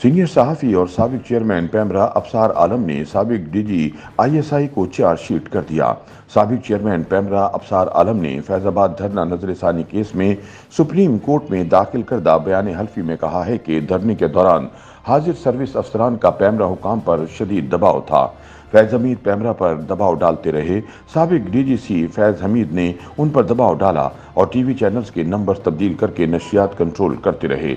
Senior صحافی اور سابق چیئرمین پیمرا ابصار عالم نے سابق ڈی جی آئی ایس آئی کو چارج شیٹ کر دیا۔ سابق چیئرمین پیمرا ابصار عالم نے فیض آباد دھرنا نظر ثانی کیس میں سپریم کورٹ میں داخل کردہ بیان حلفی میں کہا ہے کہ دھرنے کے دوران حاضر سروس افسران کا پیمرا حکام پر شدید دباؤ تھا۔ فیض حمید پیمرا پر دباؤ ڈالتے رہے۔ سابق ڈی جی سی فیض حمید نے ان پر دباؤ ڈالا اور ٹی وی چینلز کے نمبر تبدیل کر کے نشریات کنٹرول کرتے رہے۔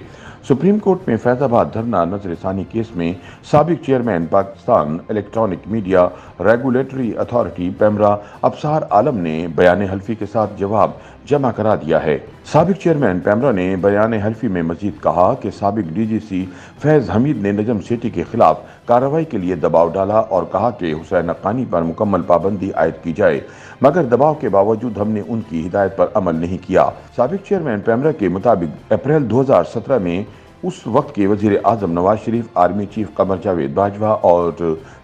سپریم کورٹ میں فیض آباد دھرنا نظر ثانی کیس میں سابق chairman Pakistan electronic media regulatory authority PEMRA Absar Alam نے بیان حلفی کے ساتھ جواب جمع کرا دیا ہے۔ سابق چیئرمین پیمرا نے بیان حلفی میں مزید کہا کہ سابق ڈی جی سی فیض حمید نے نجم سیٹھی کے خلاف کارروائی کے لیے دباؤ ڈالا اور کہا کہ حسین حقانی پر مکمل پابندی عائد کی جائے، مگر دباؤ کے باوجود ہم نے ان کی ہدایت پر عمل نہیں کیا۔ سابق چیئرمین پیمرا کے مطابق اپریل 2017 میں اس وقت کے وزیر اعظم نواز شریف، آرمی چیف قمر جاوید باجوہ اور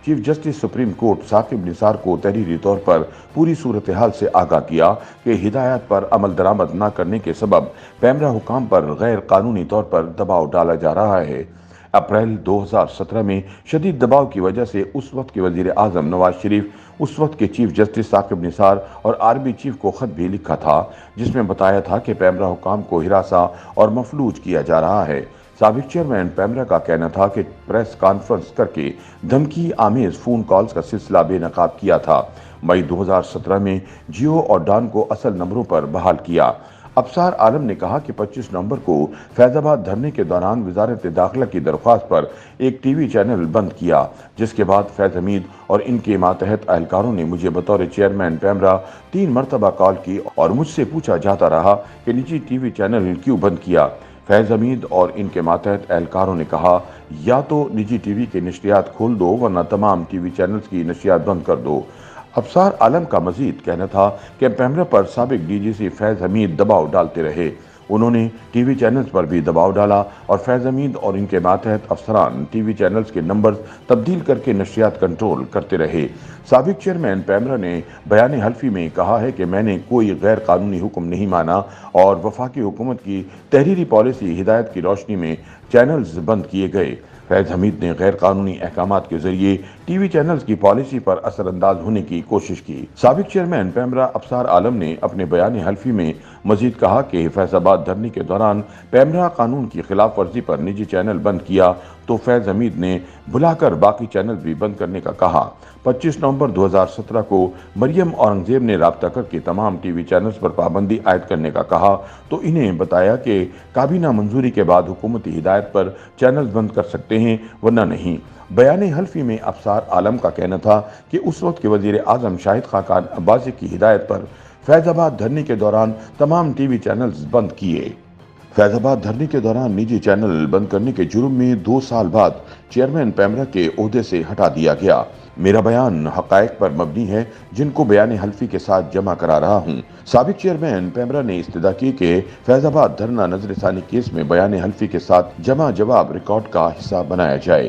chief justice supreme court Saqib Nisar کو تحریری طور پر پوری صورتحال سے آگاہ کیا کہ ہدایات پر عمل درآمد نہ کرنے کے سبب پیمرا حکام پر غیر قانونی طور پر دباؤ ڈالا جا رہا ہے۔ اپریل 2017 میں شدید دباؤ کی وجہ سے اس وقت کے وزیر اعظم نواز شریف، اس وقت کے چیف جسٹس ثاقب نثار اور آرمی چیف کو خط بھی لکھا تھا جس میں بتایا تھا کہ پیمرا حکام کو ہراساں اور مفلوج کیا جا رہا ہے۔ سابق چیئرمین پیمرا کا کہنا تھا کہ پریس کانفرنس کر کے دھمکی آمیز فون کالز کا سلسلہ بے نقاب کیا تھا۔ مئی 2017 میں جیو اور ڈان کو اصل نمبروں پر بحال کیا۔ ابصار عالم نے کہا کہ 25 نومبر کو فیض آباد دھرنے کے دوران وزارت داخلہ کی درخواست پر ایک ٹی وی چینل بند کیا، جس کے بعد فیض حمید اور ان کے ماتحت اہلکاروں نے مجھے بطور چیئرمین پیمرا 3 مرتبہ کال کی اور مجھ سے پوچھا جاتا رہا کہ نجی ٹی وی چینل کیوں بند کیا۔ فیض حمید اور ان کے ماتحت اہلکاروں نے کہا یا تو نجی ٹی وی کے نشریات کھول دو ورنہ تمام ٹی وی چینلز کی نشریات بند کر دو۔ ابصار عالم کا مزید کہنا تھا کہ پیمرا پر سابق ڈی جی سی فیض حمید دباؤ ڈالتے رہے۔ انہوں نے ٹی وی چینلز پر بھی دباؤ ڈالا اور فیض حمید اور ان کے ماتحت افسران ٹی وی چینلز کے نمبرز تبدیل کر کے نشریات کنٹرول کرتے رہے۔ سابق چیئرمین پیمرا نے بیان حلفی میں کہا ہے کہ میں نے کوئی غیر قانونی حکم نہیں مانا اور وفاقی حکومت کی تحریری پالیسی ہدایت کی روشنی میں چینلز بند کیے گئے۔ فیض حمید نے غیر قانونی احکامات کے ذریعے ٹی وی چینلز کی پالیسی پر اثر انداز ہونے کی کوشش کی۔ سابق چیئرمین پیمرا ابصار عالم نے اپنے بیان حلفی میں مزید کہا کہ فیض آباد دھرنے کے دوران پیمرا قانون کی خلاف ورزی پر نجی چینل بند کیا تو فیض حمید نے بلا کر باقی چینل بھی بند کرنے کا کہا۔ 25 نومبر 2017 کو مریم اورنگزیب نے رابطہ کر کے تمام ٹی وی چینلز پر پابندی عائد کرنے کا کہا تو انہیں بتایا کہ کابینہ منظوری کے بعد حکومتی ہدایت پر چینلز بند کر سکتے ہیں ورنہ نہیں۔ بیان حلفی میں ابصار عالم کا کہنا تھا کہ اس وقت کے وزیر اعظم شاہد خاقان عباسی کی ہدایت پر فیض آباد دھرنے کے دوران تمام ٹی وی چینلز بند کیے۔ فیض آباد دھرنے کے دوران نجی چینل بند کرنے کے جرم میں 2 سال بعد چیئرمین پیمرا کے عہدے سے ہٹا دیا گیا۔ میرا بیان حقائق پر مبنی ہے جن کو بیان حلفی کے ساتھ جمع کرا رہا ہوں۔ سابق چیئرمین پیمرا نے استدعا کی کہ فیض آباد دھرنا نظر ثانی کیس میں بیان حلفی کے ساتھ جمع جواب ریکارڈ کا حصہ بنایا جائے۔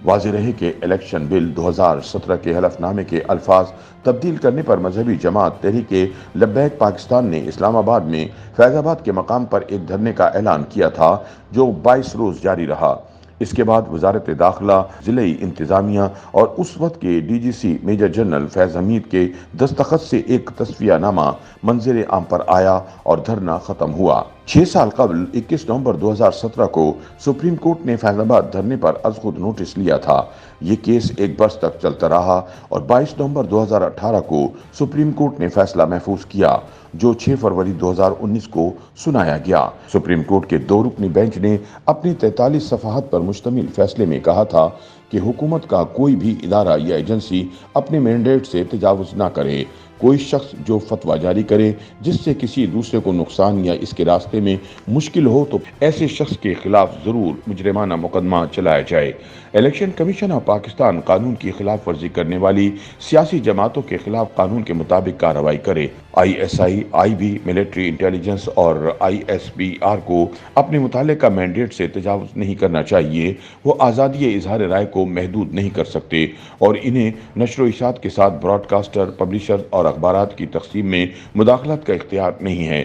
واضح رہے کہ الیکشن بل 2017 کے حلف نامے کے الفاظ تبدیل کرنے پر مذہبی جماعت تحریک لبیک پاکستان نے اسلام آباد میں فیض آباد کے مقام پر ایک دھرنے کا اعلان کیا تھا جو 22 روز جاری رہا۔ اس کے بعد وزارت داخلہ، ضلعی انتظامیہ اور اس وقت کے ڈی جی سی میجر جنرل فیض حمید کے دستخط سے ایک تصفیہ نامہ منظر عام پر آیا اور دھرنا ختم ہوا۔ 6 سال قبل 21 نومبر 2017 کو سپریم کورٹ نے فیض آباد دھرنے پر از خود نوٹس لیا تھا۔ یہ کیس 1 برس تک چلتا رہا اور 22 نومبر 2018 کو سپریم کورٹ نے فیصلہ محفوظ کیا جو 6 فروری 2019 کو سنایا گیا۔ سپریم کورٹ کے 2 رکنی بینچ نے اپنی 43 صفحات پر مشتمل فیصلے میں کہا تھا کہ حکومت کا کوئی بھی ادارہ یا ایجنسی اپنے مینڈیٹ سے تجاوز نہ کرے۔ کوئی شخص جو فتویٰ جاری کرے جس سے کسی دوسرے کو نقصان یا اس کے راستے میں مشکل ہو تو ایسے شخص کے خلاف ضرور مجرمانہ مقدمہ چلایا جائے۔ الیکشن کمیشن آف پاکستان قانون کی خلاف ورزی کرنے والی سیاسی جماعتوں کے خلاف قانون کے مطابق کارروائی کرے۔ I S I, I B, military intelligence اور آئی ایس پی آر کو اپنے متعلقہ مینڈیٹ سے تجاوز نہیں کرنا چاہیے۔ وہ آزادی اظہار رائے کو محدود نہیں کر سکتے اور انہیں نشر و اشاعت کے ساتھ براڈ کاسٹر، پبلیشر اور اخبارات کی تقسیم میں مداخلت کا اختیار نہیں ہے۔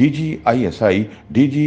DG ISI, DG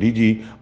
DG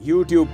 YouTube